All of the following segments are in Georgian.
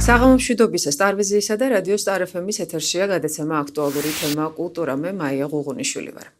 საღამომშვიდობისა სტარვიზიისა და რადიო სტარ FM-ის ეთერშია გადაცემა აქტუალური თემა კულტურა მე მაია ღუღუნიშვილი ვარ.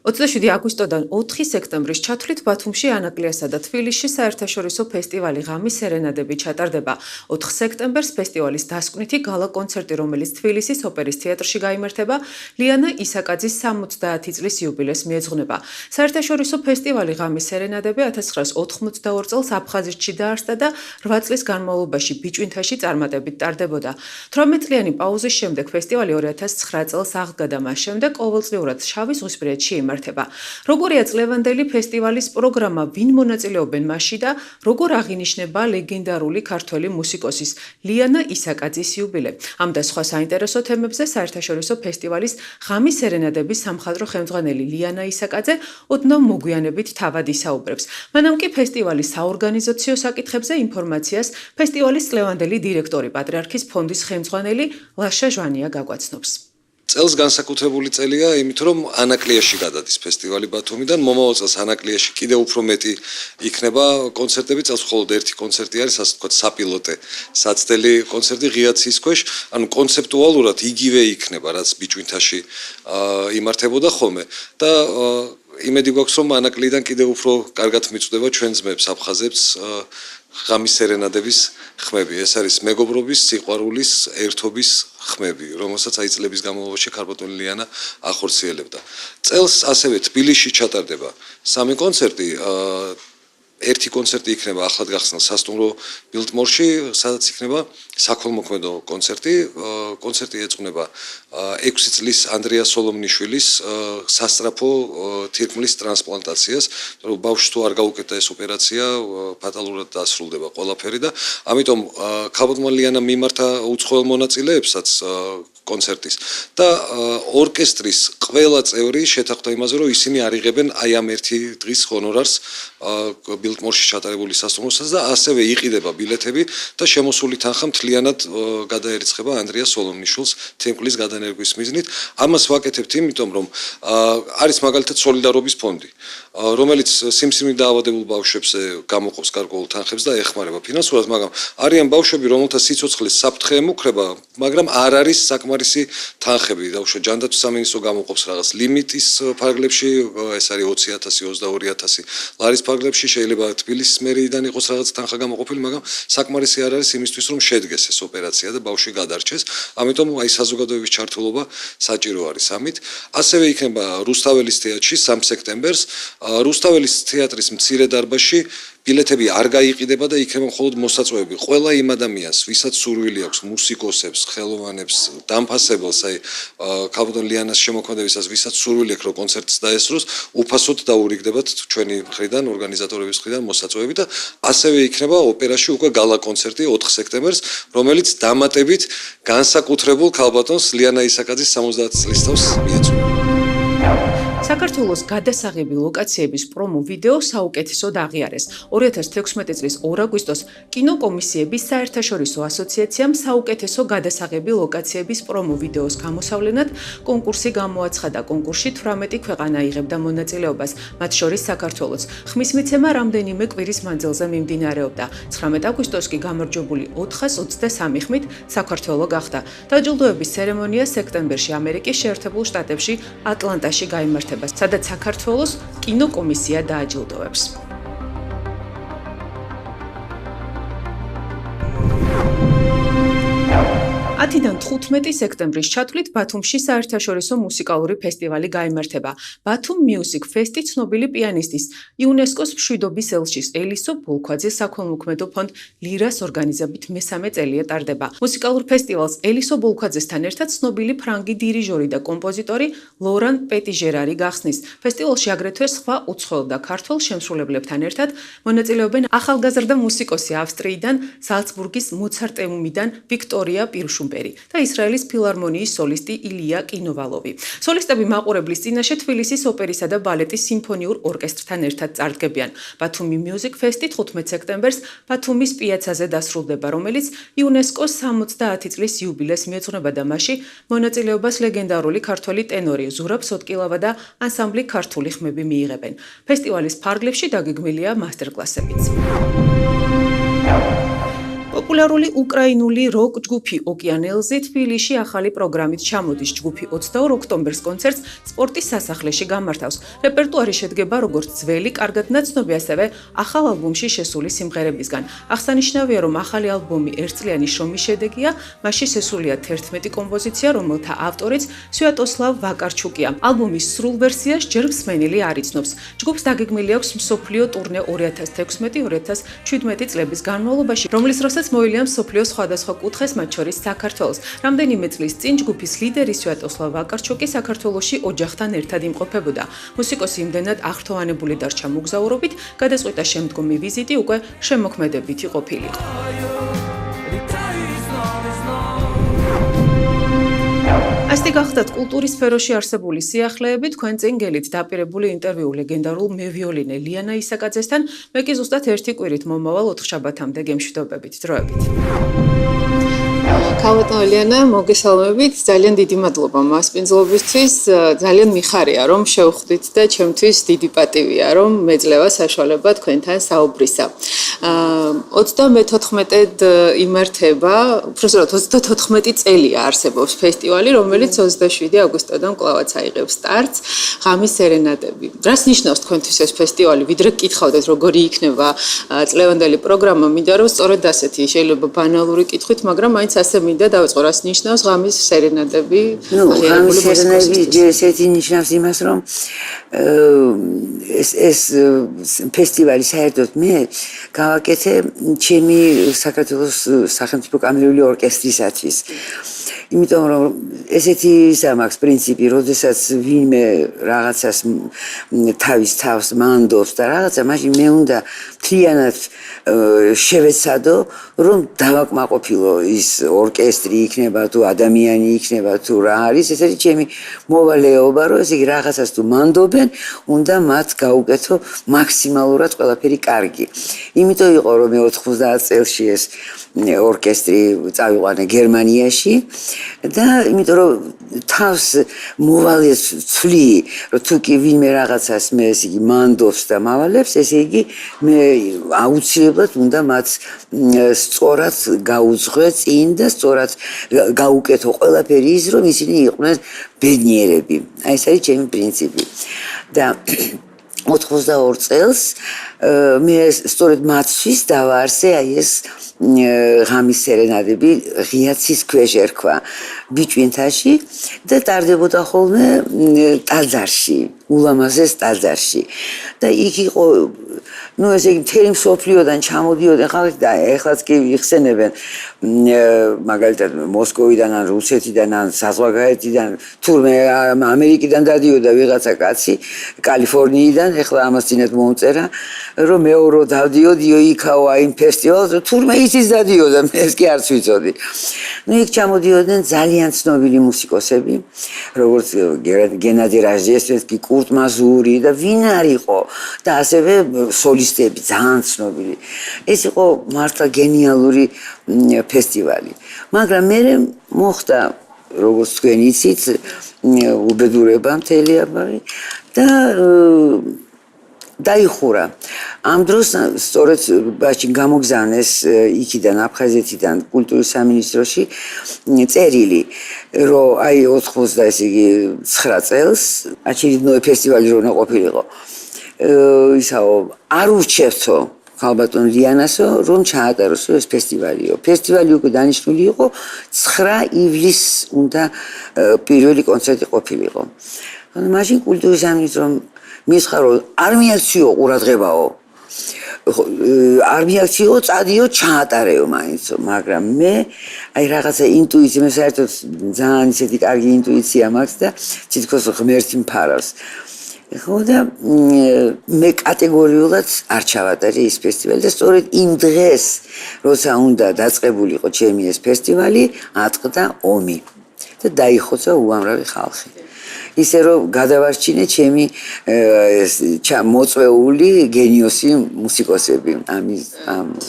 27 აგვისტოდან 4 სექტემბრის ჩათვლით ბათუმში ანაკლიასა და თბილისში საერთაშორისო ფესტივალი ღამის სერენადები ჩატარდება. 4 სექტემბერს ფესტივალის დასკვნითი გალა კონცერტი, რომელიც თბილისის ოპერის თეატრში გაიმართება, ლიანა ისაკაძის 70 წლის იუბილეს მიეძღვნება. საერთაშორისო ფესტივალი ღამის სერენადები 1982 წელს აფხაზეთში დაარსდა და 8 წლის განმავლობაში ბიჭვინთაში წარმატებით ტარდებოდა. 18 წლიანი პაუზის შემდეგ ფესტივალი 2009 წელს აღდგა და მას შემდეგ ყოველწლიურად შავიზღვისპირეთში იმართება. Როგორია წლევანდელი ფესტივალის პროგრამა, ვინ მონაწილეობენ მასში და როგორ აღინიშნება ლეგენდარული ქართველი მუსიკოსის ლიანა ისაკაძის იუბილე. ამ და სხვა საინტერესო თემებზე საერთაშორისო ფესტივალის ღამის სერენადების სამხატვრო ხელმძღვანელი ლიანა ისაკაძე ოდნავ მოგვიანებით თავად ისაუბრებს. მანამ კი ფესტივალის საორგანიზაციო საკითხებზე ინფორმაციას ფესტივალის წლევანდელი დირექტორი, პატრიარქის ფონდის ხელმძღვანელი ლაშა ჟვანია გაგვაცნობს. წელს განსაკუთრებული წელია, იმით რომ ანაკლიაში გადადის ფესტივალი ბათუმიდან, მომავალ წელს ანაკლიაში კიდევ უფრო მეტი იქნება კონცერტები, წელს მხოლოდ ერთი კონცერტი არის, ასე ვთქვათ, საპილოტე, საცდელი კონცერტი ღიაცის ქვეშ, ანუ კონცეპტუალურად იგივე იქნება, რაც ბიჭვინთაში იმართებოდა ხოლმე და იმედი გვაქვს, რომ ანაკლიდან კიდევ უფრო კარგად მიწვდება ჩვენ ძმებს, აფხაზებს ღამის სერენადების ხმები. ეს არის მეგობრობის, სიყვარულის, ერთობის ხმები, რომელსაც აი წლების განმავლობაში ქარბატონი ლიანა ახორციელებდა. წელს ასევე თბილისში ჩატარდება 3 კონცერტი. ერთი კონცერტი იქნება ახლად გახსნილ სასტუმრო ბილტმორში, სადაც იქნება საქველმოქმედო კონცერტი. კონცერტი ეძღვნება 6 წლის ანდრია სოლომნიშვილის სასწრაფო თირკმლის ტრანსპლანტაციას. ბავშვს თუ არ გაუკეთა ეს ოპერაცია, ფატალურად დასრულდება ყველაფერი და ამიტომ ქალბატონმა ლიანამ მიმართა უცხოელ მონაწილეებსაც კონცერტის და ორკესტრის ყველა წევრი შეთანხმდა იმაზე, რომ ისინი არიღებენ აი ამ ერთი დღის ჰონორარს ბილტმორში ჩატარებული სასტუმროსაც და ასევე იყიდება ბილეთები და შემოსული თანხა მთლიანად გადაერიცხება ანდრია სოლომნიშვილს თემკლის გადანერგვის მიზნით. ამას ვაკეთებთ იმიტომ, რომ არის მაგალითად სოლიდარობის ფონდი, რომელიც სიმსივნით დაავადებულ ბავშვებზე გამოყოფს გარკვეულ თანხებს და ეხმარება ფინანსურად, მაგრამ არიან ბავშვები, რომელთა სიცოცხლის საფრთხე ემუქრება, მაგრამ არ არის საკმარისი თანხები. დაუშვათ ჯანდაცვის სამინისტრო გამოყოფს რაღაც ლიმიტის ფარგლებში, ეს არის 20,000, 22,000 ლარის ფარგლებში, შეიძლება თბილისის მერიიდან იყოს რაღაც თანხა გამოყოფილი, მაგრამ საკმარისი არ არის იმისთვის, რომ შედგეს ეს ოპერაცია და ბავშვი გადარჩეს. ამიტომ აი საზოგადოების ჩართულობა საჭირო არის ამით. ასევე იქნება რუსთაველის თეატრში 3 სექტემბერს. რუსთაველის თეატრის მცირე დარბაზში ბილეთები არ გაიყიდება და იქნება მხოლოდ მოსაწვევები. ყველა იმ ადამიანს, ვისაც სურვილი აქვს, მუსიკოსებს, ხელოვანებს, დამფასებელს, აი ქალბატონ ლიანას შემოქმედებისას, ვისაც სურვილი აქვს, რომ კონცერტს დაესწროს, უფასოდ დაურიგდებათ ჩვენი მხრიდან, ორგანიზატორების მხრიდან მოსაწვევები და ასევე იქნება ოპერაში უკვე გალა კონცერტი 4 სექტემბერს, რომელიც დამატებით განსაკუთრებულ ქალბატონს ლიანა ისაკაძის 70 წლის თავს მიეძღვნება. საქართველოს გადასაღები ლოკაციების პრომო ვიდეო საუკეთესოდ აღიარეს. 2016 წლის 2 აგვისტოს კინოკომისიების საერთაშორისო ასოციაციამ საუკეთესო გადასაღები ლოკაციების პრომო ვიდეოს გამოსავლენად კონკურსი გამოაცხადა. კონკურსში 18 ქვეყანა იღებდა მონაწილეობას, მათ შორის საქართველოც. ხმის მიცემა რამდენიმე კვირის მანძილზე მიმდინარეობდა. 19 აგვისტოს კი გამარჯვებული 423 ხმით საქართველო გახდა. დაჯილდოების ცერემონია სექტემბერში ამერიკის შეერთებულ შტატებში ატლანტაში გაიმართება, სადაც საქართველოს კინოკომისია დააჯილდოვებს. 10-დან 15 სექტემბრის ჩათვლით ბათუმში საერთაშორისო მუსიკალური ფესტივალი გაიმართება. Batum Music Festi ცნობილი პიანისტის იუნესკოს მშვიდობის ელჩის ელისო ბოლქვაძის საქველმოქმედო ფონდ ლირას ორგანიზებით მესამე წელია ტარდება. მუსიკალურ ფესტივალს ელისო ბოლქვაძესთან ერთად ცნობილი ფრანგი დირიჟორი და კომპოზიტორი ლორან პეტიჟერარი გახსნის. ფესტივალში აგრეთვე სხვა უცხოელ და ქართველ შემსრულებლებთან ერთად მონაწილეობენ ახალგაზრდა მუსიკოსი ავსტრიიდან, ზალცბურგის მოცარტეუმიდან ვიქტორია პირშუმბერი და ისრაელის ფილარმონიის სოლისტი ილია კინოვალოვი. სოლისტები მაყურებლის წინაშე თბილისის ოპერისა და ბალეტის სიმფონიურ ორკესტრთან ერთად წარდგებიან. Batumi Music Festi 15 სექტემბერს ბათუმის პიაცაზე დასრულდება, რომელიც იუნესკოს 70 წლის იუბილეს მიეძღვნება და მასში მონაწილეობას ლეგენდარული ქართველი ტენორი ზურაბ სოტკილავა და ანსამბლი ქართული ხმები მიიღებენ. ფესტივალის ფარგლებში დაგეგმილია მასტერკლასებიც. პოპულარული უკრაინული როკ ჯგუფი ოკეანელზე თბილისში ახალი პროგრამით ჩამოდის. ჯგუფი 22 ოქტომბერს კონცერტს სპორტის სასახლეში გამართავს. რეპერტუარი შედგება როგორც ძველი, კარგად ნაცნობი, ასევე ახალ ალბომში შესული სიმღერებისგან. აღსანიშნავია, რომ ახალი ალბომი ერთწლიანი შრომის შედეგია, მასში შესულია 11 კომპოზიცია, რომელთა ავტორიც სვიატოსლავ ვაკარჩუკია. ალბომის სრულ ვერსიას ჯერ მსმენელი არ იცნობს. ჯგუფს დაგეგმილი აქვს მსოფლიო ტურნე 2016-2017 წლების განმავლობაში, რომლის დროსაც მოილია მსოფლიოს სხვადასხვა კუთხეს, მათ შორის საქართველოს. რამდენიმე წლის წინ ჯგუფის ლიდერი სვიატოსლავ ვაკარჩუკი საქართველოში ოჯახთან ერთად იმყოფებოდა. მუსიკოსი იმდენად აღრთოვანებული დარჩა მოგზაურობით, გადაწყვიტა შემდგომი ვიზიტი უკვე შემოქმედებითი ყოფილიყო. ასეთი გახდათ კულტურის სფეროში არსებული სიახლეები. თქვენ წინ გელით დაპირებული ინტერვიუ ლეგენდარულ მევიოლინე ლიანა ისაკაძესთან. მე კი ზუსტად ერთი კვირით მომავალ 4 შაბათამდე გემშვიდობებით. დროებით. ქალბატონო ლიანა, მოგესალმებით. ძალიან დიდი მადლობა მასპინძლობისთვის. ძალიან მიხარია, რომ შევხვდით და ჩემთვის დიდი პატივია, რომ მეძლევა საშუალება თქვენთან საუბრისა. 34-ად იმართება, უბრალოდ 34 წელია არსებობს ფესტივალი, რომელიც 27 აგვისტოდან კვლავაც აიღებს სტარტს. ღამის სერენადები. რას ნიშნავს თქვენთვის ეს ფესტივალი? ვიდრე გკითხავდეთ, როგორი იქნება წლევანდელი პროგრამა, მინდა რომ სწორედ ასეთი შეიძლება ბანალური კითხვით, მაგრამ მაინც ასე მინდა დავიწყო, რას ნიშნავს ღამის სერენადები? ღამის სერენადები ესეთი ნიშნავს იმას, რომ ეს ფესტივალი საერთოდ მე გავაკეთე ჩემი საქართველოს სახელმწიფო კამერული ორკესტრისათვის. იმიტომ რომ ესეთი მაქვს პრინციპი, როდესაც ვინმე რაღაცას თავის თავს მანდობს და რაღაცა, მაშინ მე უნდა მთლიანად შევეცადო, რომ დავაკმაყოფილო ის ორკესტრი იქნება თუ ადამიანი იქნება თუ რა არის, ეს არის ჩემი მოვალეობა, რომ ესე იგი რაღაცას თუ მანდობენ, უნდა მათ გაუკეთო მაქსიმალურად ყველაფერი კარგი. იმიტომ იყო რომ მე 90 წელში ეს ორკესტრი წავიყვანე გერმანიაში და იმიტომ რომ თავს მოვალეს ვცვლი, რომ თუ კი ვინმე რაღაცას მე ესე იგი მანდობს და მავალებს, ესე იგი მე აუცილებლად უნდა მათ სწორად გაუძღვე წინ და სწორად გაუკეთო ყველაფერი ის, რომ ისინი იყვნენ ბედნიერები. აი ეს არის ჩემი პრინციპი. და 82 წელს მე სწორედ მათთვის დავაარსე აი ეს ღამის სერენადები ღიაცის ქვეშ ერქვა ბიჭვინთაში და ტარდებოდა ხოლმე ტაძარში, ულამაზეს ტაძარში. და იქ იყო ესე იგი მთელი მსოფლიოდან ჩამოდიოდნენ ხალხი და ეხლაც კი იხსენებენ მაგალითად მოსკოვიდან ან რუსეთიდან ან საზღვარგარეთიდან თურმე ამერიკიდან დადიოდა ვიღაცა კაცი კალიფორნიიდან, ეხლა ამას წინათ მომწერა, რომ მეორო დავდიოდიო იქაო იმ ფესტივალს, თურმე ისიც დადიოდა, ეს კი არც ვიცოდი. იქ ჩამოდიოდნენ ძალიან ცნობილი მუსიკოსები, როგორც გენადი რაჟდესვენსკი, კურტ მაზური და ვინ არ იყო და ასევე სოლისტები ძალიან ცნობილი. ეს იყო მართლა გენიალური ფესტივალი. მაგრამ მე მოხდა, როგორც თქვენ იცით, უბედურება მთელი აბარი და დაიხურა. ამ დროს სწორედ ბაშინ გამოგზავნეს იქიდან აფხაზეთიდან კულტურის სამინისტროში წერილი, რომ აი 80 ესე იგი 9 წელს აჩერიდნოე ფესტივალი რო უნდა ყოფილიყო. ისაო არ ურჩევთო ქალბატონ ლიანასო, რომ ჩაატაროსო ეს ფესტივალიო. ფესტივალი უკვე დანიშნული იყო 9 ივლისს უნდა პირველი კონცერტი ყოფილიყო. მაშინ კულტურის სამინისტრომ მისხა, რომ არ მიაქციო ყურადღებაო. არ მიაქციო, წადიო, ჩაატარეო მაინცო, მაგრამ მე აი რაღაცა ინტუიცია, მე საერთოდ ძალიან ისეთი კარგი ინტუიცია მაქვს და თითქოს ღმერთი მფარავს. ხო და მე კატეგორიულად არ ჩავატარე ის ფესტივალი და სწორედ იმ დღეს, როცა უნდა დაწყებულიყო ჩემი ეს ფესტივალი, ატყდა ომი და დაიხოცა უამრავი ხალხი. ისე რომ გადავარჩინე ჩემი მოწვეული გენიოსი მუსიკოსები.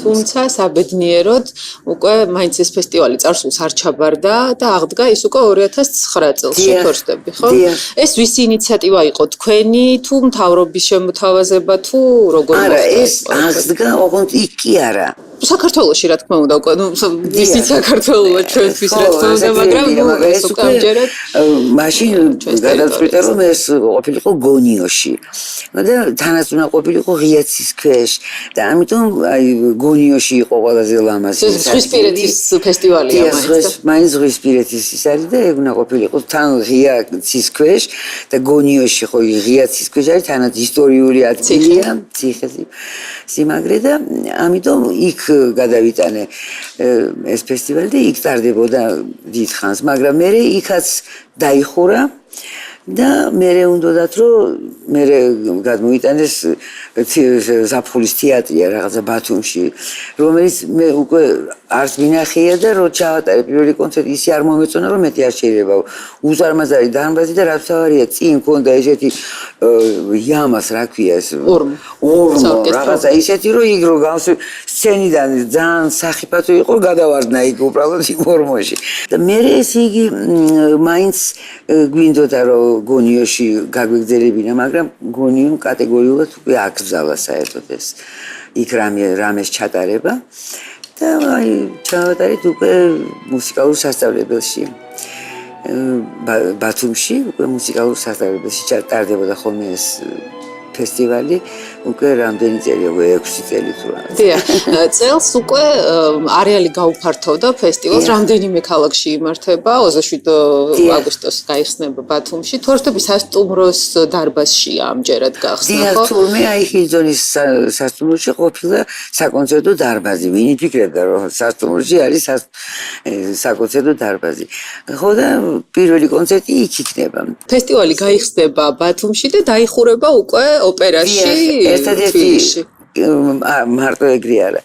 თუმცა საბედნიეროდ უკვე მაინც ეს ფესტივალი წარსულს არ ჩაბარდა და აღდგა ის უკვე 2009 წელს, შეგორსტები, ხო? ეს ვისი ინიციატივა იყო, თქვენი თუ მთავრობის შემოთავაზება თუ როგორ? არა, ეს აღდგა, ოღონდ იქ კი არა. საქართველოში რა თქმა უნდა უკვე ისიც საქართველოა ჩვენთვის რა თქმა უნდა მაგრამ ეს უკვე ამჯერად მაშინ გადაწყვიტე რომ ეს ყოფილიყო გონიოში და თანაც უნდა ყოფილიყო ღიაცის ქვეშ და ამიტომ აი გონიოში იყო ყველაზე ლამაზი ზღვისპირეთის ფესტივალია მაინც ზღვისპირეთის ის არის და ეგ უნდა ყოფილიყო თან ღიაცის ქვეშ და გონიოში ხო ღიაცის ქვეშ არის თანაც ისტორიული ადგილია ციხეზე სიმაგრე და ამიტომ იქ გადავიტანე ეს ფესტივალი და იქ ტარდებოდა დიდხანს მაგრამ მე იქაც დაიხურა და მე უნდათ რომ მე გადმოიტანეს ზაფხულის თეატრია რაღაცა ბათუმში რომელიც მე უკვე არც მინახია და რო ჩავატარე პირველი კონცერტი ისე არ მომეწონა რომ მეტი არ შეიძლება უზარმაზარი დარბაზი და რაც თავარია წინ მქონდა ესეთი იამას რა ქვია ეს ორმო რაღაცა ისეთი რომ იქ რო გავს სცენიდან ძალიან სახიფათო იყო გადავარდნა იქ უბრალოდ იქ ორმოში და მე ეს იგი მაინც გვინდოდა რომ გონიოში გაგვეგზელებინა მაგრამ გონიუმ კატეგორიულად უკვე აკრძალა საერთოდ ეს იქ რამეს ჩატარება და აი ჩავატარეთ უკვე მუსიკალურ სასწავლებელში ბათუმში უკვე მუსიკალურ სასწავლებელში ჩატარდებოდა ხოლმე ეს ფესტივალი უკვე რამდენი წელია 6 წელი თუ რა. დიახ, წელს უკვე არეალი გაუფართოვდა ფესტივალს, რამდენიმე ქალაქში იმართება, 27 აგვისტოს გაიხსნება ბათუმში, თორსტები სასტუმროს დარბაზშია ამჯერად გახსნა, ხო? დიახ, თურმე აი ჰილზონის სასტუმროში ყოფილა საკონცერტო დარბაზი, ვინ იფიქრებდა რომ სასტუმროში არის საკონცერტო დარბაზი. ხო და პირველი კონცერტი იქ იქნება. ფესტივალი გაიხსნება ბათუმში და დაიხურება უკვე ოპერაში ერთადერთი მარტო ეგრე არა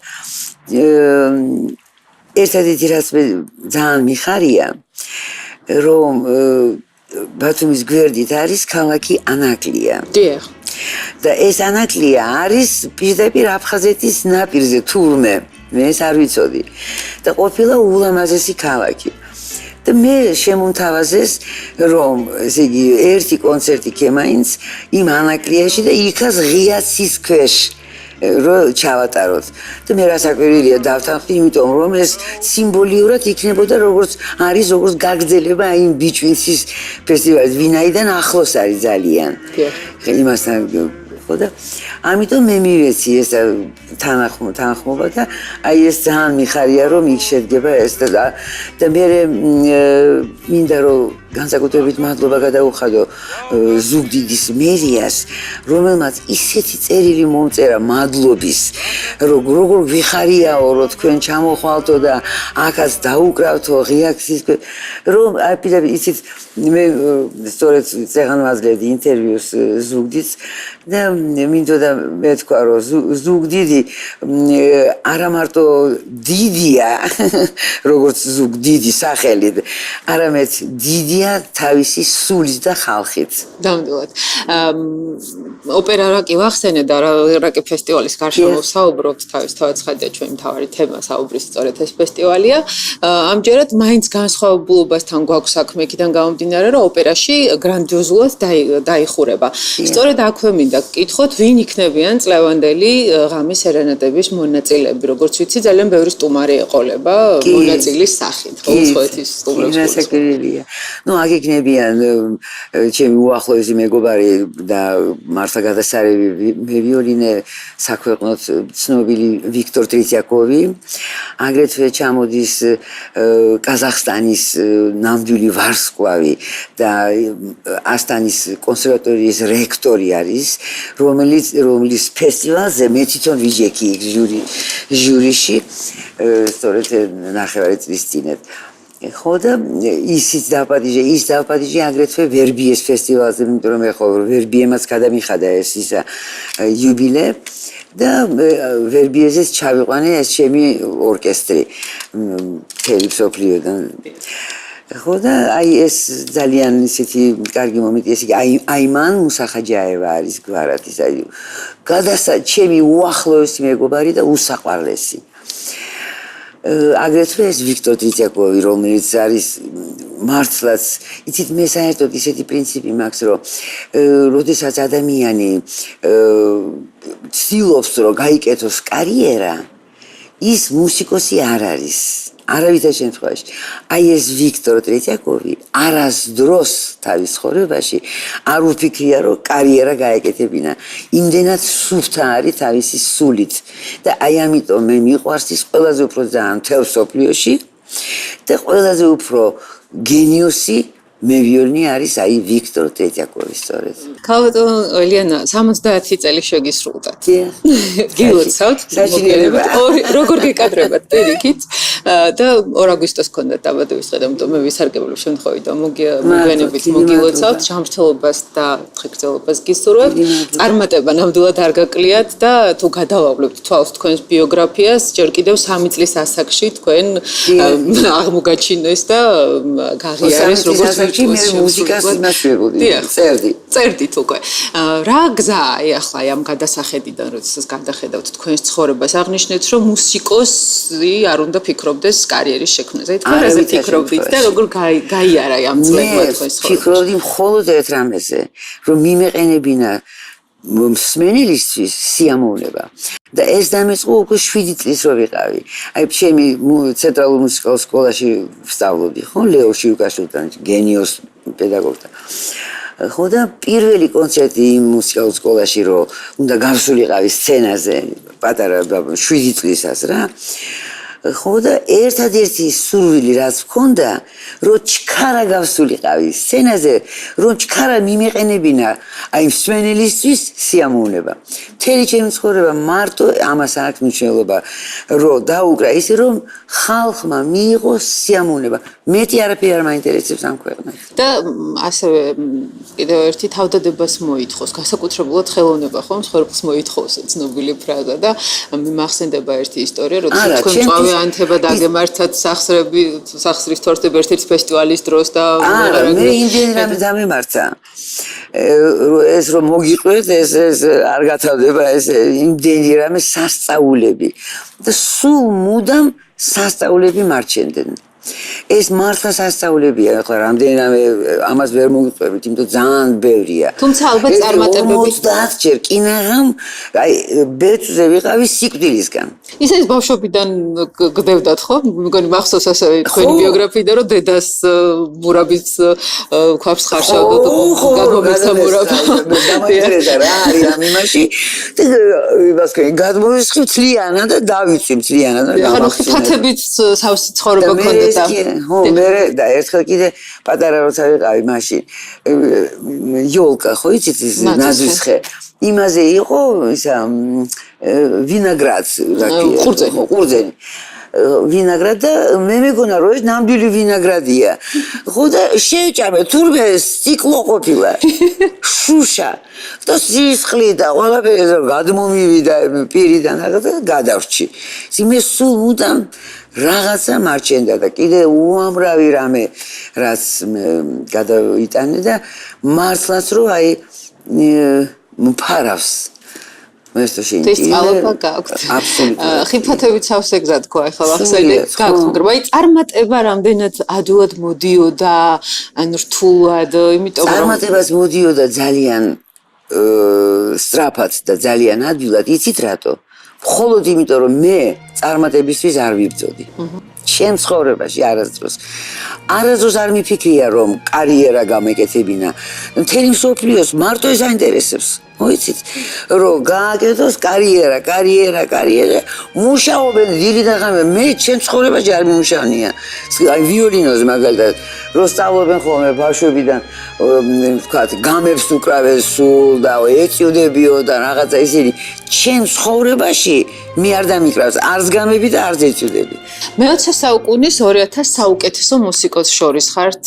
ერთადერთი რაც მე ძალიან მიხარია რომ ბათუმის გვერდით არის ქალაქი ანაკლია დიახ და ეს ანაკლია არის პირდაპირ აფხაზეთის ნაპირზე თურმე მე ეს არ ვიცოდი და ყოფილა ულამაზესი ქალაქი და მე შემომთავაზეს რომ ესე იგი ერთი კონცერტი კემაინც იმ ანაკლიაში და იქაც ღიაცის ქვეშ რომ ჩავატაროთ და მე რასაკვირველია დავთანხმდი იმიტომ რომ ეს სიმბოლიურად იქნებოდა როგორც არის როგორც გაგრძელება იმ ბიჭვინცის ფესტივალის ვინაიდან ახლოს არის ძალიან იმასთან ხო და ამიტომ მე მივეცი ეს თანხმობა და აი ეს ძალიან მიხარია რომ იქ შედგება ეს და მე მინდა რომ განსაკუთრებით მადლობა გადაუხადო ზუგდიდის მერიას რომელმაც ისეთი წერილი მომწერა მადლობის როგორ ვიხარიაო რომ თქვენ ჩამოხვალთო და აქაც დაუკრავთო ღიაცის რომ აი პირდაპირ იცით მე სწორედ წეღან ვაძლევდი ინტერვიუს ზუგდიდს და მინდოდა მეთქვა რომ ზუგდიდი არა მარტო დიდია როგორც ზუგდიდი სახელით არამედ დიდია თავისი სულით და ხალხით. ნამდვილად. ოპერა რა კი ვახსენე და რა კი ფესტივალის გარშემო ვსაუბრობთ, თავისთავად ცხადია ჩვენი მთავარი თემა საუბრის სწორედ ეს ფესტივალია. ამჯერად მაინც განსხვავებულობასთან გვაქვს საქმე იქიდან გამომდინარე, რომ ოპერაში გრანდიოზულად დაიხურება. სწორედ აქვე მინდა გკითხოთ, ვინ იქნებიან წლევანდელი ღამის სერენადების მონაწილეები, როგორც ვიცი, ძალიან ბევრი სტუმარი ეყოლება მონაწილის სახით, ხო, უცხოეთის სტუმრებს. რასაკვირველია. ნუ აქ იქნებიან ჩემი უახლოესი მეგობარი და მართლა გადასარევი მევიოლინე საქვეყნოდ ცნობილი ვიქტორ ტრიციაკოვი აგრეთვე ჩამოდის კაზახსტანის ნამდვილი ვარსკვლავი და ასტანის კონსერვატორიის რექტორი არის რომლის ფესტივალზე მე თვითონ ვიჯექი ჟურიში სწორედ ნახევარი წლის წინათ ხო და ისიც დაპატიჟე აგრეთვე ვერბიეს ფესტივალზე, იმიტომ რომ ეხლა ვერბიემაც გადამიხადა ეს ისა იუბილე და ვერბიეზეც ჩავიყვანე ეს ჩემი ორკესტრი მთელი მსოფლიოდან. ხო და აი ეს ძალიან ისეთი კარგი მომენტი ეს აიმან მუსახაჯაევა არის გვარათის აი ჩემი უახლოესი მეგობარი და უსაყვარლესი. აგრეთვე ეს ვიქტორ ტრიციაკოვი რომელიც არის მართლაც იცით მე საერთოდ ისეთი პრინციპი მაქვს რომ როდესაც ადამიანი ცდილობს რომ გაიკეთოს კარიერა ის მუსიკოსი არ არის. არავითარ შემთხვევაში. აი ეს ვიქტორ ტრეტიაკოვი არასდროს თავის ცხოვრებაში არ უფიქრია, რომ კარიერა გაეკეთებინა. იმდენად სუფთა არის თავისი სულით და აი ამიტომ მე მიყვარს ის ყველაზე უფრო ძალიან მთელ მსოფლიოში და ყველაზე უფრო გენიოსი მე ვიოლინი არის აი ვიქტორ ტრეტიაკოვი სწორედ. ქალბატონ ელიანა 70 წელი შეგისრულდათ. დიახ. გილოცავთ საჭიროება. როგორ გეკადრებათ პირიქით და 2 აგვისტოს ქონდათ დაბადების დღე და ამიტომ მე ვისარგებლებ შემთხვევით და მოგვიანებით მოგილოცავთ ჯანმრთელობას და დღეგრძელობას გისურვებთ. წარმატება ნამდვილად არ გაკლიათ და თუ გადავავლებთ თვალს თქვენს ბიოგრაფიას ჯერ კიდევ 3 წლის ასაკში თქვენ აღმოგაჩინეს და გაღიარეს როგორც მე მუსიკას იმასვებოდი, წერდით უკვე. რა გზაა ახლა ამ გადასახედიდან, როდესაც გადახედავთ თქვენს ცხოვრებას, აღნიშნეთ, რომ მუსიკოსი არ უნდა ფიქრობდეს კარიერის შექმნაზე. თქვენ რაზე ფიქრობთ და როგორ გაიარა ამ წლებმა თქვენს ცხოვრებას? ფიქრობდი მხოლოდ ერთ რამეზე, რომ მიმეყენებინა მსმენელისთვის სიამოვნება. და ეს დამეწყო უკვე 7 წლის რო ვიყავი. აი ჩემი ცენტრალურ მუსიკალურ სკოლაში ვსწავლობდი, ხო, ლეო შიუკაშვილთან, გენიოს პედაგოგთან. ხო და პირველი კონცერტი იმ მუსიკალურ სკოლაში რო უნდა გავსულიყავი სცენაზე, პატარა 7 წლისას რა. ხო და ერთადერთი სურვილი რაც მქონდა, რომ ჩქარა გავსულიყავი სცენაზე, რომ ჩქარა მიმეყენებინა აი მსმენელისთვის სიამოვნება. მთელი ჩემი ცხოვრება მარტო ამას აქვს მნიშვნელობა, რომ დაუკრა ისე რომ ხალხმა მიიღო სიამოვნება. მეტი არაფერი არ მაინტერესებს ამ ქვეყნას. და ასევე კიდევ ერთი თავდადებას მოითხოვს, განსაკუთრებულად ხელოვნება ხომ მსხვერპლს მოითხოვს ცნობილი ფრაზა და მიმახსენდება ერთი ისტორია, როდესაც თქვენ მწვავე ანთება დაგემართათ სახსრის თორსტებ ერთ-ერთ ფესტივალის დროს და მე იმდენი რამე დამემართა. ეს რომ მოგიყვეთ, ეს არ გათავდება, ეს იმდენი რამე სასწაულები და სულ მუდამ სასწაულები მარჩენდნენ. ეს მართლა სასწაულებია, ახლა რამდენიმე ამას ვერ მოგიყვებით, იმიტომ ძალიან ბევრია. თუმცა ალბათ წარმატებები 50 ჯერ კინაღამ, აი ბეწვზე ვიყავი სიკვდილისგან. ისე ის ბავშვობიდან გდევდათ ხო? მეგონი მახსოვს ასევე თქვენი ბიოგრაფიიდან, რომ დედას მურაბის ქვაბს ხარშავდა და გადმომეცა მურაბა. დამაინტერესა რა არის ამ იმაში. და იმას თქვენ გადმოვისხი მთლიანად და დავიცვი მთლიანად და გამახსოვს. ხათებით სავსე ცხოვრება გქონდათ. ხო, მე და ერთხელ კიდე პატარა როცა ვიყავი მაშინ იოლკა ხო იცით ის ნაზვისხე იმაზე იყო ისა ვინაგრად ყურძენი ვინაგრად და მე მეგონა რომ ეს ნამდვილი ვინაგრადია ხო და შეჭამე თურმე სტიკლო ყოფილა შუშა და სისხლი და ყველაფერი გადმომივიდა პირიდან და გადავრჩი მე სულ მუდამ რაღაცა მარჩენდა და კიდე უამრავი რამე რაც გადავიტანე და მართლაც რომ აი მფარავს ეს то შეიძლება ეს ალობა გაქვთ აბსოლუტურად ხიფათებით სავსე გზად ხო ახლა ახსენეთ გაქვთ მაგრამ აი წარმატება რამდენად ადვილად მოდიოდა ან რთულად იმიტომ რომ წარმატებას მოდიოდა ძალიან სწრაფად და ძალიან ადვილად იცით რატო მხოლოდ იმიტომ რომ მე წარმატებისთვის არ ვიბრძოდი ჩემ ცხოვრებაში არასდროს არ მიფიქრია რომ კარიერა გამეკეთებინა მთელი მსოფლიოს მარტო ეს აინტერესებს მოიცით რომ გააკეთოს კარიერა მუშაობენ დილით და ღამე მე ჩემ ცხოვრებაში არ მიმუშავნია აი ვიოლინოზე მაგალითად რომ სწავლობენ ხოლმე ბავშვებიდან ვთქვათ გამებს უკრავენ სულ და ეწიოდებიო და რაღაცა ისინი ჩემ ცხოვრებაში მე არ დამიკრავს არც გამები და არც ეწიოდები მე-20 საუკუნის 2000 საუკეთესო მუსიკოს შორის ხართ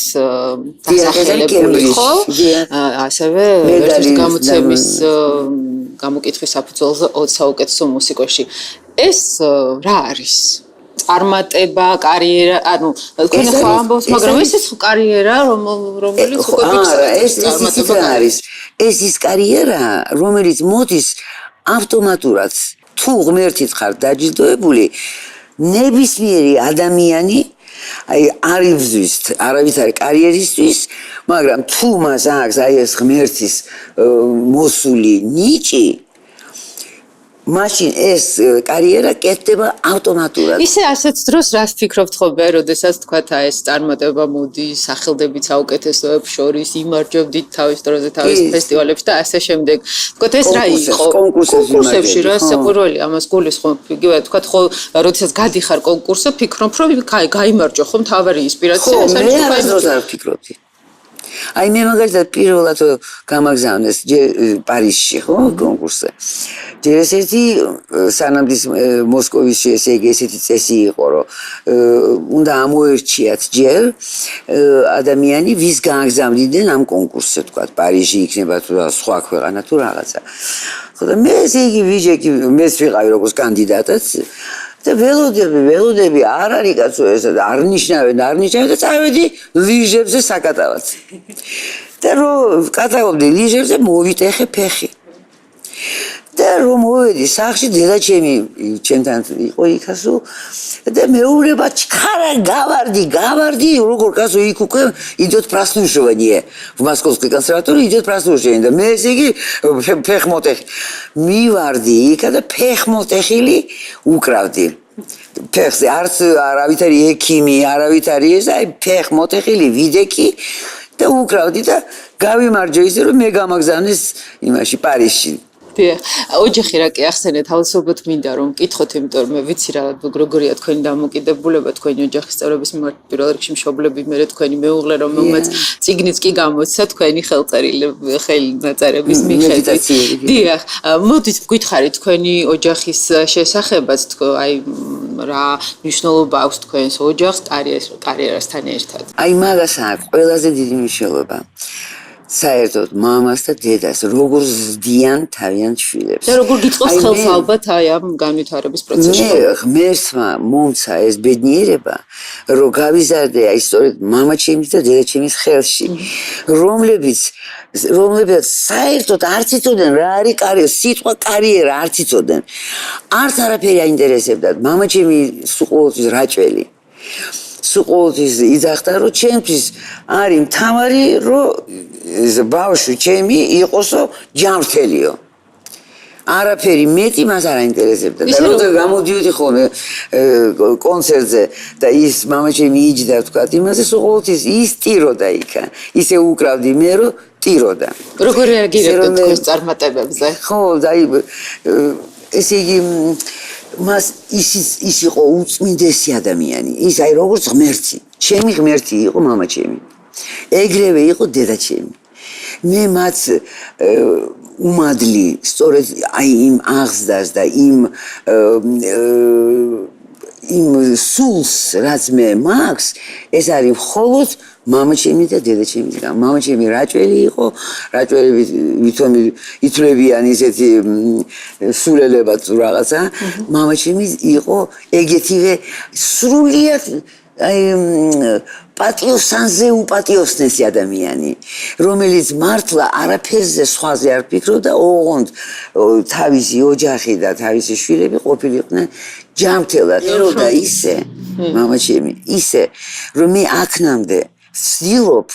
დასახელებული ხო? ასევე ერთის გამოცემის გამოკითხვის საფუძველზე 20 საუკეთესო მუსიკოში. ეს რა არის? წარმატება, კარიერა, ანუ თქვენ ხო ამბობს, მაგრამ ეს კარიერა, რომელიც უკვე ფიქსირდება. ეს ის კარიერა, რომელიც მოდის ავტომატურად. თუ ღმერთით ხარ დაჯილდოებული, ნებისმიერი ადამიანი აი არ იბრძვის არავითარი კარიერისთვის, მაგრამ თუ მას აქვს აი ეს ღმერთის მოსული ნიჭი, მაშინ ეს კარიერა კეთდება ავტომატურად. ისე ასეთ დროს რას ფიქრობთ ხოლმე, როდესაც თქვათ აი ეს წარმატება მოდის, სახელდებით საუკეთესოებს შორის, იმარჯვებდით თავის დროზე თავის ფესტივალებში და ასე შემდეგ. თქვათ ეს რა იყო? კონკურსებში რა საყურველი ამას გულისხმობ. იგივე თქვათ ხო, როდესაც გადიხარ კონკურსზე, ფიქრობ რომ გაიმარჯვა ხო, მთავარი ინსპირაცია ეს არის. ხო, მე არასდროს არ ვფიქრობდი. აი მე მაგალითად პირველად გამაგზავნეს პარიზში ხო კონკურსზე. ჯერ ესეთი სანამდის მოსკოვში ესე იგი ესეთი წესი იყო რომ უნდა ამოერჩიათ ჯერ ადამიანი ვის გააგზავნიდნენ ამ კონკურსზე თქვა პარიზში იქნება თუ სხვა ქვეყანა თუ რაღაცა. ხო და მე ესე იგი ვიჯექი მეც ვიყავი როგორც კანდიდატად და ველოდები არ არის კაცო ეს არ ნიშნავენ და წავედი ლიჟებზე საკატავად. და რომ კატავობდი ლიჟებზე მოვიტეხე ფეხი. და რომ მოვედი სახლში დედაჩემი ჩემთან იყო იქასო და მეუბნება ჩქარა გავარდი როგორ კაცო იქ უკვე идёт прослушивание в Московской консерватории идёт прослушивание და მე ესე იგი ფეხმოტეხი მივარდი იქა და ფეხმოტეხილი უკრავდი ფეხზე არც არავით არის ექიმი არავით არის ეს აი ფეხმოტეხილი ვიდექი და უკრავდი და გავიმარჯვე ისე რომ მე გამაგზავნეს იმაში პარიზში ოჯახი რა კი ახსენეთ, ალბათ მინდა რომ მკითხოთ, იმიტომ რომ მე ვიცი რა როგორია თქვენი დამოკიდებულება, თქვენი ოჯახის წევრების მიმართ, პირველ რიგში მშობლები, მერე თქვენი მეუღლე, რომელმაც წიგნიც კი გამოიცა თქვენი ხელნაწერების მიხედვით. დიახ, მოდით გვითხარით თქვენი ოჯახის შესახებაც, აი რა მნიშვნელობა აქვს თქვენს ოჯახს კარიერასთან ერთად. აი მაგას აქვს ყველაზე დიდი მნიშვნელობა. საერთოდ მამას და დედას როგორ ზდიან თავიანთ შვილებს. და როგორ გიწყობს ხელს ალბათ აი ამ განვითარების პროცესში. მე ღმერთმა მომცა ეს ბედნიერება, რომ გავიზარდე აი სწორედ მამაჩემის და დედაჩემის ხელში, რომლებიც საერთოდ არც იცოდნენ რა არის კარიერა, სიტყვა კარიერა არც იცოდნენ. არც არაფერი აინტერესებდათ. მამაჩემი სულ რაჭველი. სულ იძახდა რომ ჩემთვის არის მთავარი რომ ბავშვი ჩემი იყოსო ჯანმრთელიო. არაფერი მეტი მას არ აინტერესებდა და როცა გამოდიოდი ხოლმე კონცერტზე და ის მამაჩემი იჯდა თქვა იმაზე სულ ის ტიროდა იქა. ისე უკრავდი მე რომ ტიროდა. როგორ რეაგირებდა თქვენს წარმატებებზე? ხო, დაი ესე იგი მას ის იყო უწმინდესი ადამიანი. ის აი როგორც ღმერთი. ჩემი ღმერთი იყო მამაჩემი. ეგრევე იყო დედაჩემი. მე მათ უმადლი სწორედ აი იმ აღზრდას და იმ სულს რაც მე მაქვს ეს არის მხოლოდ მამაჩემი და დედაჩემისგან. მამაჩემი რაჭველი იყო, რაჭველები ვითომი ითვლებიან ისეთი სულელებად თუ რაღაცა. მამაჩემი იყო ეგეთივე სრულიად აი პატიოსანზე უპატიოსნესი ადამიანი, რომელიც მართლა არაფერზე სხვაზე არ ფიქრობდა, ოღონდ თავისი ოჯახი და თავისი შვილები ყოფილიყვნენ ჯანმრთელად. და ისე მამაჩემი, ისე რომ მე აქნამდე ვცდილობ,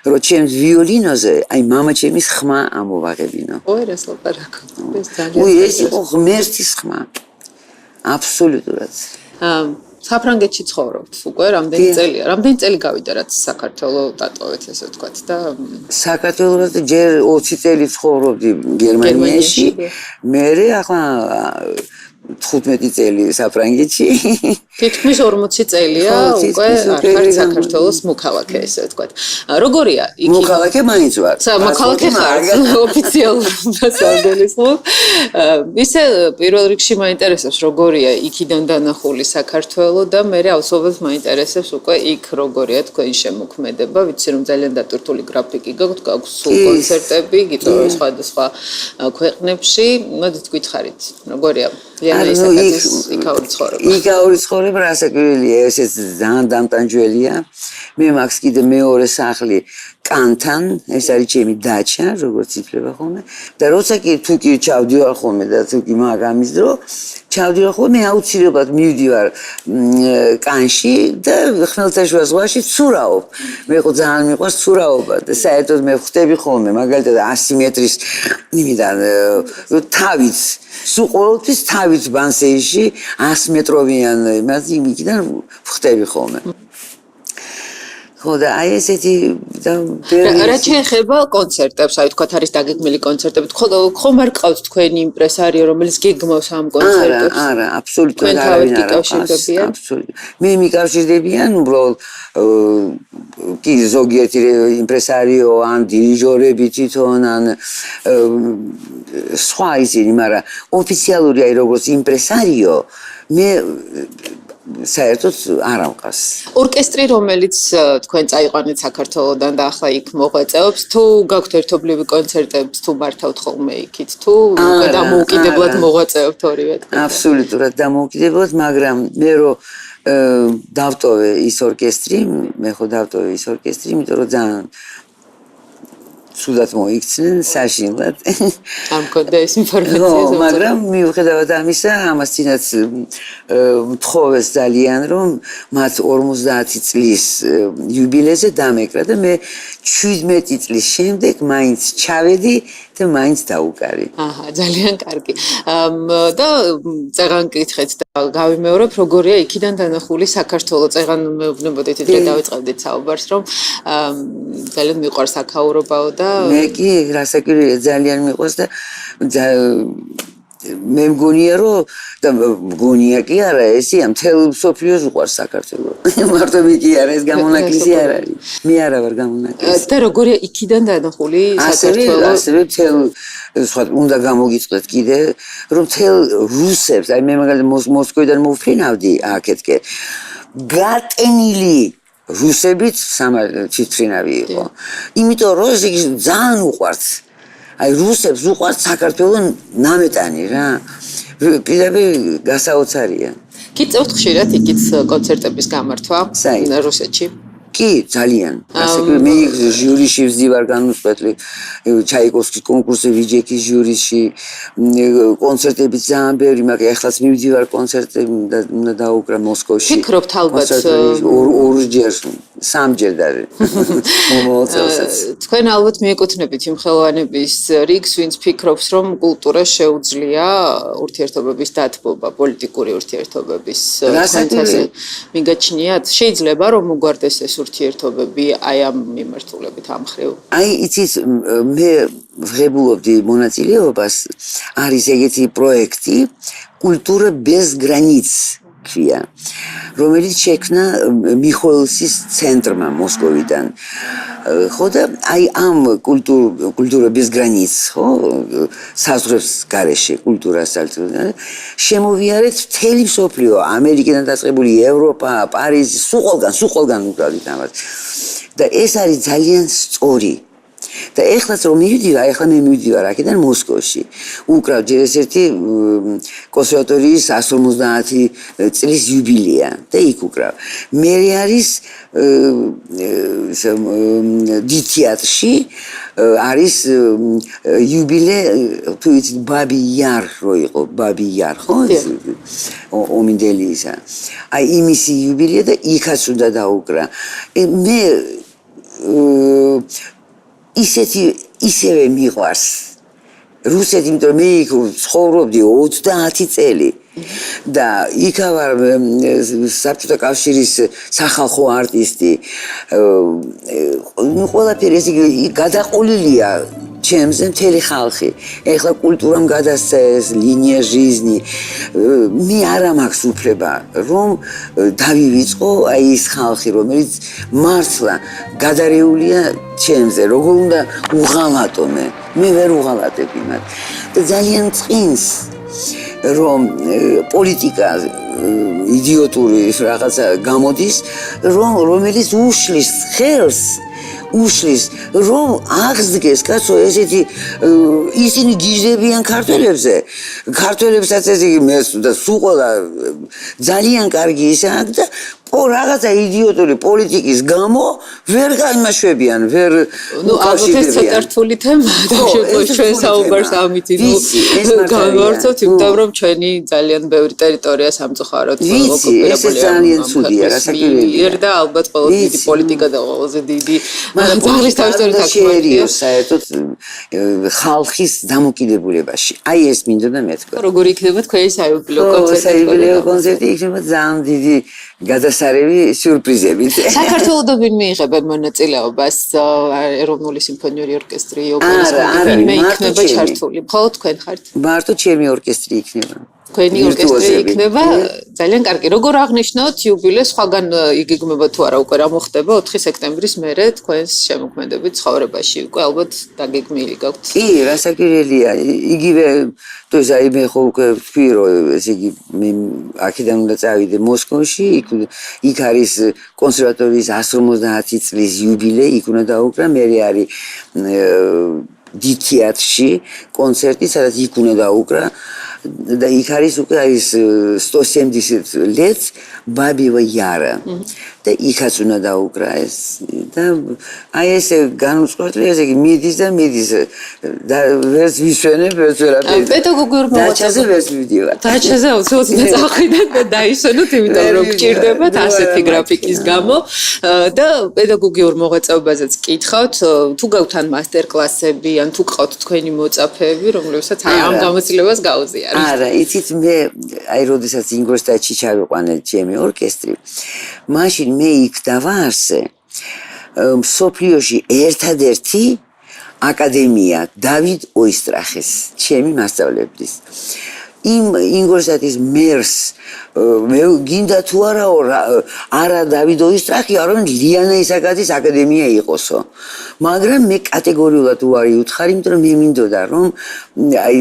რომ ჩემს ვიოლინოზე აი მამაჩემის ხმა ამოვაღებინო. ой, რას ლაპარაკობ. ეს ძალიან ეს იყო ღმერთის ხმა. აბსოლუტურად. საფრანგეთში ცხოვრობთ უკვე რამდენი წელია? რამდენი წელი გავიდა რაც საქართველოს დატოვეთ ესე ვთქვათ და საქართველოს ჯერ 20 წელი ცხოვრობდი გერმანიაში. მე ახლა 15 წელი საფრანგეთში. თითქმის 40 წელია უკვე ახალ საქართველოს მოქალაქე ესე ვთქვათ. როგორია იქ? მოქალაქე მაინც ვარ. მოქალაქე ხარ ოფიციალურად საგულისხმობ. ისე პირველ რიგში მაინტერესებს როგორია იქიდან დანახული საქართველო და მე აუცილებლად მაინტერესებს უკვე იქ როგორია თქვენი შემოქმედება. ვიცი რომ ძალიან დატვირთული გრაფიკი გაქვს სულ კონცერტები, გიტოვებს სხვადასხვა ქვეყნებში. მოდით გითხარით როგორია? იქაური ცხოვრება რასაკვირველია, ესეც ძალიან დამტანჯველია. მე მაქვს კიდე მეორე სახლი კანთან, ეს არის ჩემი დაჩა, როგორც იფლება ხოლმე. და როცა კი თუ კი ჩავდივარ ხოლმე და თუ კი მაგამის დრო, ჩავდივარ ხოლმე აუცილებლად მივდივარ კანში და ხმელთაშუა ზღვაში ცურავობ. მე ხო ძალიან მიყვარს ცურავობა და საერთოდ მე ხვდები ხოლმე მაგალითად 100 მეტრის იმიდან თავით სულ ყოველთვის თავით ბანსეიში 100 მეტროვიან იმას იმიდან ხვდები ხოლმე. ხო და აი ესეთი და რა შეეხება კონცერტებს, აი თქვათ არის დაგეგმილი კონცერტები, ხომ არ ყავთ თქვენი იმპრესარიო, რომელიც გეგმავს ამ კონცერტებს? არა, აბსოლუტურად არავინ არ აქვს. აბსოლუტურად. მე მიკავშირდებიან უბრალოდ კი ზოგიერთი იმპრესარიო ან დირიჟორები თვითონ ან სხვა ისინი, მაგრამ ოფიციალური აი როგორც იმპრესარიო მე საერთოდ არ ამყავს. ორკესტრი, რომელიც თქვენ წაიყვანეთ საქართველოდან და ახლა იქ მოღვაწეობს, თუ გაქვთ ერთობლივი კონცერტებს, თუ მართავთ ხოლმე იქით, თუ დამოუკიდებლად მოღვაწეობთ ორივე? აბსოლუტურად დამოუკიდებლად, მაგრამ მე რო დავტოვე ის ორკესტრი, მე ხო დავტოვე ის ორკესტრი, იმიტომ რომ ძალიან სულად მოიქცნენ საშინლად. ამ კონდა ეს ინფორმაცია. მაგრამ მიუხედავად ამისა, ამას წინაც მთხოვეს ძალიან, რომ მათ 50 წლის იუბილეზე დამეკრა და მე 17 წლის შემდეგ მაინც ჩავედი და მაინც დაუკარი. აჰა, ძალიან კარგი. და წეღან გითხეთ და გავიმეორებ, როგორია იქიდან დანახული საქართველო. წეღან მეუბნებოდით დღე დავიწყებდით საუბარს, რომ ძალიან მიყვარს აქაურობაო და მე კი რასაკვირველია ძალიან მიყვარს და მე მგონია რომ და მგონია კი არა ესია მთელ მსოფლიოს უყვარს საქართველო. მარტო მე კი არა ეს გამონაკლისი არ არის. მე არა ვარ გამონაკლისი. და როგორია იქიდან დანახული საქართველო? ასევე მთელ სხვა უნდა გამოგიწყდეთ კიდე რომ მთელ რუსებს, აი მე მაგალითად მოსკოვიდან მოვფრინავდი აქეთკე. გატენილი რუსებით თვითმფრინავი იყო. იმიტომ რომ ეს ძალიან უყვართ. აი რუსებს უყვართ საქართველოს ნამეტანი რა. პირდაპირ გასაოცარია. გიწევთ ხშირად იქით კონცერტების გამართვა რუსეთში? კი, ძალიან. ასე მე ჟიურიში ვზივარ განუწყვეტლი ჩაიკოვსკის კონკურსზე ვიჯექის ჟიურიში კონცერტები ძალიან ბევრი, მაგრამ ახლაც მივდივარ კონცერტები და უნდა დაუკრა მოსკოვში. ფიქრობთ ალბათ ორჯერ, სამჯერ და მომოწევსაც. თქვენ ალბათ მიეკუთვნებით იმ ხელოვანების რიგს, ვინც ფიქრობს, რომ კულტურა შეუძლია ურთიერთობების დათბობა, პოლიტიკური ურთიერთობების თვალსაზრისით. მიგაჩნიათ, შეიძლება რომ უგვარდეს ეს ურთიერთობები აი ამ მიმართულებით ამ ხრივ? აი იცით მე ვღებულობდი მონაწილეობას არის ეგეთი პროექტი კულტურა без границ ქვია რომელიც შექმნა მიხოელსის ცენტრმა მოსკოვიდან ხო და აი ამ კულტურა без границ ხო საზღვრებს გარეშე კულტურას შემოვიარეთ მთელი მსოფლიო ამერიკიდან დაწყებული ევროპა პარიზი სულ ყველგან უკრავდით ამას და ეს არის ძალიან სწორი და ეხლაც რომ მივიდივარ, ეხლა მე მივიდივარ აქედან მოსკოვში. უკრავ ჯერ ესეთი კონსერვატორიის 150 წლის იუბილეა და იქ უკრავ. მე არის დიდ თეატრში არის იუბილე თუ იცით ბაბი იარ რო იყო, ბაბი იარ ხო? ომინდელი ისა. აი იმისი იუბილე და იქაც უნდა დაუკრა. მე ისევე მიყვარს რუსეთი, იმიტომ რომ მე იქ ცხოვრობდი 30 წელი და იქა ვარ საბჭოთა კავშირის სახალხო არტისტი. ყველაფერი ეს გადაყოლილია ჩემზე მთელი ხალხი. ეხლა კულტურამ გადასცა ეს ლინია жизни. მე არ მაქვს უფლება რომ დავივიწყო აი ეს ხალხი, რომელიც მართლა გადარეულია ჩემზე. როგორ უნდა უღალატო მე ვერ უღალატებ იმათ. და ძალიან წინს რომ პოლიტიკა იდიოტური რაღაცა გამოდის, რომელიც უშლის ხელს უშლის რომ აღსდგეს კაცო ესეთი ისინი გიჟდებიან ქართველებსაც ესე იგი მე და სულ ყველა ძალიან კარგი ისე აქვს და რაღაცა იდიოტური პოლიტიკის გამო ვერ გაიმაშვებიან, ვერ ალბათ ეს ცოტა რთული თემაა და ჩვენ საუბარს ამით გავარცოთ, იმიტომ რომ ჩვენი ძალიან ბევრი ტერიტორია სამწუხაროდ ოკუპირებულია. ეს ძალიან ცუდია, რასაკვირველია. და ალბათ ყველაზე დიდი პოლიტიკა და ყველაზე დიდი ძალის თავისთავად საქმეა საერთოდ ხალხის დამოკიდებულებაში. აი ეს მინდოდა მეთქვა. როგორი იქნება თქვენი საიუბილეო კონცერტი? საიუბილეო კონცერტი იქნება ძალიან დიდი გადასარევი სიურპრიზებით. საქართველოსდან მიიღებენ მონაწილეობას ეროვნული სიმფონიური ორკესტრი, ოპერის ვინმე იქნება ჩართული. მხოლოდ თქვენ ხართ? მარტო ჩემი ორკესტრი იქნება. თქვენი ორკესტრი იქნება ძალიან კარგი. როგორ აღნიშნავთ იუბილეს, სხვაგან იგეგმება თუ არა უკვე რა მოხდება 4 სექტემბრის მერე თქვენს შემოქმედებით ცხოვრებაში? უკვე ალბათ დაგეგმილი გაქვთ. კი, რასაკვირველია. იგივე თორსა მე ხო უკვე ვთქვი რომ ესე იგი მე აქედან უნდა წავიდე მოსკოვში, იქ არის კონსერვატორიის 150 წლის იუბილეი, იქ უნდა დაუკრა, მე არის დიდ თეატრში კონცერტი, სადაც იქ უნდა დაუკრა და იქ არის უკვე არის 170 лет Бабьего Яра და იქაც უნდა დაუკრა ეს და აი ეს განუწყვეტლია ესე იგი მიდის და ვერც ვისვენებ ვერც ვერაფერი პედაგოგიურ დაჩაზე ვერც მივდივარ დაჩაზე უცოტა წახვიდეთ და დაისვენოთ იმიტომ რომ გჭირდებათ ასეთი გრაფიკის გამო და პედაგოგიურ მოღვაწეობაზეც კითხავთ თუ გაქვთ ან მასტერკლასები ან თუ ყავთ თქვენი მოწაფეები რომლებსაც აი ამ გამოცდილებას გაუზიარეთ არა იცით მე აი როდესაც ინგოლშტადტში ჩავიყვანე ჩემი ორკესტრი მაშინ მე იქ დავაარსე მსოფლიოში ერთადერთი აკადემია დავიდ ოისტრახის ჩემი მასწავლებლის იმ ინგოლშტადტის მერს მე გინდა თუ არა დავიდ ოისტრახი არამედ ლიანა ისაკაძის აკადემია იყოსო მაგრამ მე კატეგორიულად უარი უთხარი იმიტომ რომ მე მინდოდა რომ აი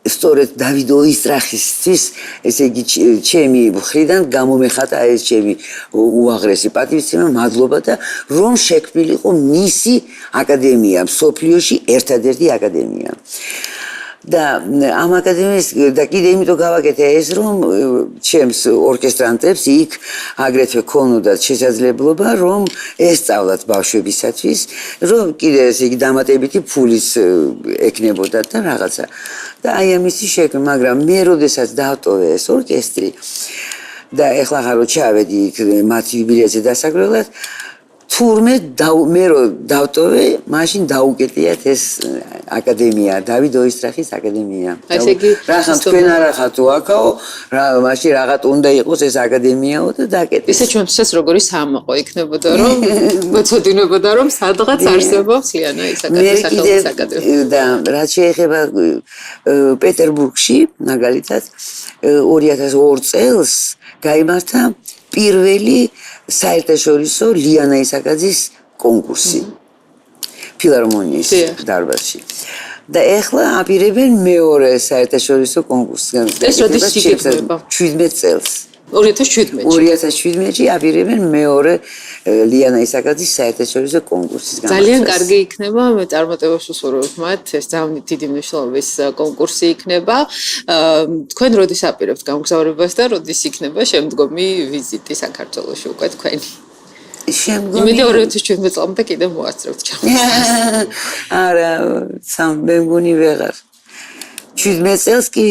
სწორედ დავიდ ოისტრახისთვის ესე იგი ჩემი მხრიდან გამომეხატა ეს ჩემი უაღრესი პატივისცემა მადლობა და რომ შექმნილიყო მისი აკადემია მსოფლიოში ერთადერთი აკადემია და ამ აკადემიის და კიდე იმიტომ გავაკეთე ეს რომ ჩემს ორკესტრანტებს იქ აგრეთვე ქონოდათ შესაძლებლობა რომ ესწავლათ ბავშვებისათვის რომ კიდე ესე იგი დამატებითი ფულის ეკნებოდათ და რაღაცა და აი ამისი შექმნა მაგრამ მე როდესაც დავტოვე ეს ორკესტრი და ეხლა ხარო ჩავედი იქ მათი იუბილეზე დასაგრელად თურმე მე რო დავტოვე მაშინ დაუკეტიათ ეს აკადემია დავიდ ოისტრახის აკადემია ესე იგი რაღაცა თქვენ არა ხათო აქაო რა მაშინ რაღაც უნდა იყოს ეს აკადემიაო და დაკეტე ისე ჩვენთვისაც როგორი სამაყო იქნებოდა რომ მოწოდინებოდა რომ სადღაც არსებობს ლიანა ისაკაძის აკადემია და რაც შეეხება პეტერბურგში მაგალითად 2002 წელს გაიმართა პირველი საერთაშორისო ლიანა ისაკაძის კონკურსი ფილარმონიის დარბაზში და ეხლა აპირებენ მეორე საერთაშორისო კონკურსს ეს როდის იქნება 17 წელს 2017-ში აპირებენ მეორე ლიანა ისაკაძის საერთაშორისო კონკურსის გამართვას ძალიან კარგი იქნება მე წარმატებას ვუსურვებ მათ ეს ძალიან დიდი მნიშვნელობის კონკურსი იქნება თქვენ როდის აპირებთ გამგზავრებას და როდის იქნება შემდგომი ვიზიტი საქართველოში უკვე თქვენი შემდგომი 2017 წლამდე კიდე მოასწრებთ ჩამოსვლას არა მე მგონი ვეღარ 17 წელს კი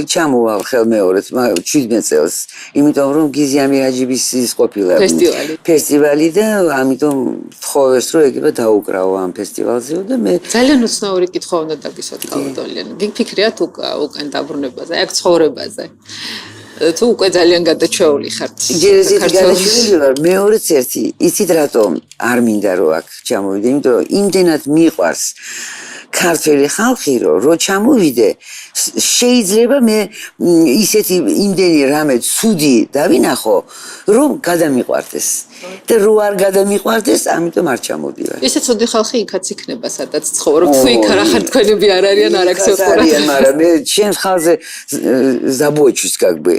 ჩამოვალ ხელმეორედ 17 წელს იმიტომ რომ გიზი ამირაჯიბის ის ყოფილა ფესტივალი და ამიტომ თხოვეს რომ ეგება დაუკრავო ამ ფესტივალზე და მე ძალიან უცნაური კითხვა უნდა დაგისვათ კალოდოლიან გიფიქრიათ უკან დაბრუნებაზე აქ ცხოვრებაზე თუ უკვე ძალიან გადაჩეული ხართ საქართველოში მეორეც ერთი იცით რატომ არ მინდა რომ აქ ჩამოვიდე იმიტომ რომ იმდენად მიყვარს ქართველი ხალხი რო ჩამოვიდე შეიძლება მე ისეთი იმდენი რამე ცუდი დავინახო რომ გადამიყვარდეს და რო არ გადამიყვარდეს ამიტომ არ ჩამოვიდე ესე ცუდი ხალხი იქაც იქნება სადაც ცხოვრობ თუ იქ რა ხარ თქვენები არ არიან არ აქცევთ არიან მაგრამ მე ჩემს ხალხზე забочусь как бы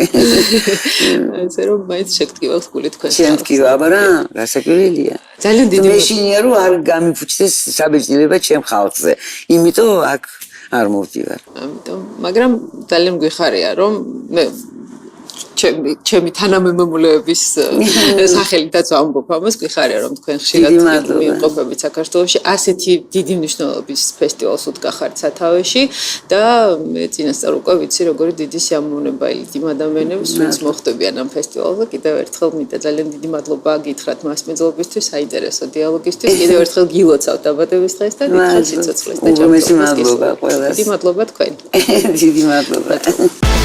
ესე რომ მაინც შეგტკივალთ გული თქვენ შემტკივა აბარა რასაკვირველია ძალიან დიდი მეშინია რომ არ გამიფუჭდეს საბეჭდილება ჩემ ხალხზე იმიტომ აქ არ მოვდივარ ამიტომ მაგრამ ძალიან გვიხარია რომ მე ჩემი თანამემამულეების სახელითაც ვამბობ ამას გვიხარია რომ თქვენ ხშირად მიიღებებით საქართველოში ასეთი დიდი მნიშვნელობის ფესტივალს უდგახართ სათავეში და მე წინასწარ უკვე ვიცი როგორი დიდი სიამოვნება იმ ადამიანებს ვინც მოხვდებიან ამ ფესტივალზე კიდევ ერთხელ მინდა ძალიან დიდი მადლობა გითხრათ მასმეძლობისთვის საინტერესო დიალოგისთვის კიდევ ერთხელ გილოცავთ დაბადების დღეს და დიდხანს სიცოცხლეს და უბმესი მადლობა ყველას დიდი მადლობა თქვენ დიდი მადლობა